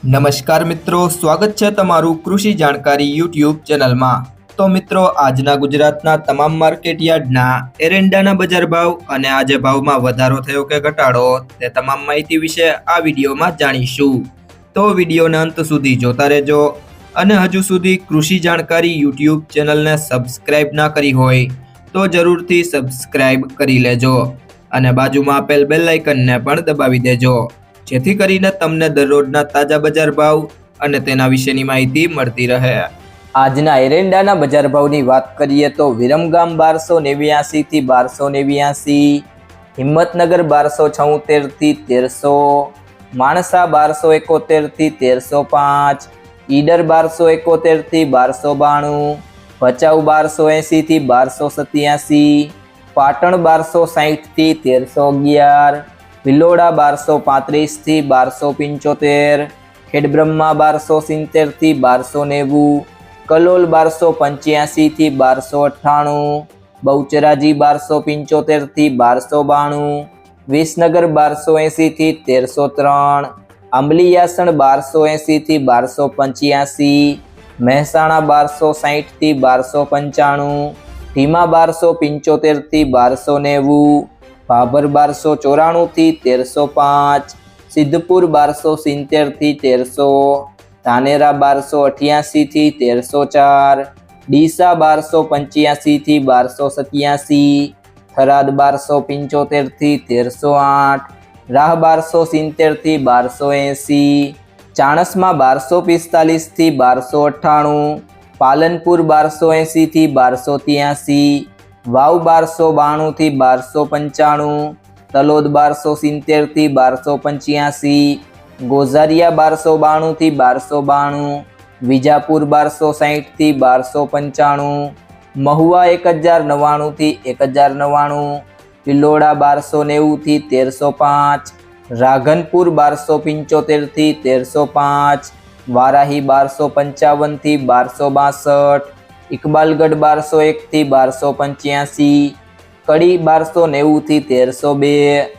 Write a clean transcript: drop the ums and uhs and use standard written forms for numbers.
નમસ્કાર મિત્રો, સ્વાગત છે તમારું કૃષિ જાણકારી યુટ્યુબ ચેનલમાં। તો મિત્રો, આજના ગુજરાતના તમામ માર્કેટ યાર્ડના એરંડાના બજાર ભાવ અને આજે ભાવમાં વધારો થયો કે ઘટાડો તે તમામ માહિતી વિશે આ વિડીયોમાં જાણીશું। તો વિડીયોને અંત સુધી જોતા રહેજો અને હજુ સુધી કૃષિ જાણકારી યુટ્યુબ ચેનલને સબસ્ક્રાઇબ ના કરી હોય તો જરૂરથી સબસ્ક્રાઇબ કરી લેજો અને બાજુમાં આપેલ બેલ આઇકનને પણ દબાવી દેજો, જેથી કરીને તમને દરરોજના તાજા બજાર ભાવ અને તેના વિશેની માહિતી મળતી રહે। આજના એરંડાના બજાર ભાવની વાત કરીએ તો વિરમગામ 1289 થી 1289, હિંમતનગર 1276 થી 1300, માણસા 1271 થી 1305, ઈડર 1271 થી 1292, ભચાઉ 1280 થી 1287, પાટણ 1260 થી 1311, ભિલોડા 1235 થી 1275, ખેડબ્રહ્મા 1270 થી 1290, કલોલ 1285 થી 1298, બહુચરાજી 1275 થી 1292, વિસનગર 1280 થી 1303, આંબલીયાસણ 1280 થી 1285, મહેસાણા 1260 થી 1295, ઢીમા 1275 થી 1290, ભાભર 1294 થી 1305, સિદ્ધપુર 1270 થી 1300, ધાનેરા 1288 થી 1304, ડીસા 1285 થી 1287, થરાદ 1275 થી 1308, રાહ 1270 થી 1280, ચાણસ્મા 1245 થી 1298, પાલનપુર 1280 થી 1283, વાવ 1292 થી 1295, તલોદ 1270 થી 1285, ગોઝારિયા 1292 થી 1292, વિજાપુર 1260 થી 1295, મહુવા 1099 થી 1099, પિલોડા 1290 થી 1305, રાધનપુર 1275 થી 1305, વારાહી 1255 થી 1262, ઇકબાલગઢ 1201 થી 1285, કડી 1290 થી 1302।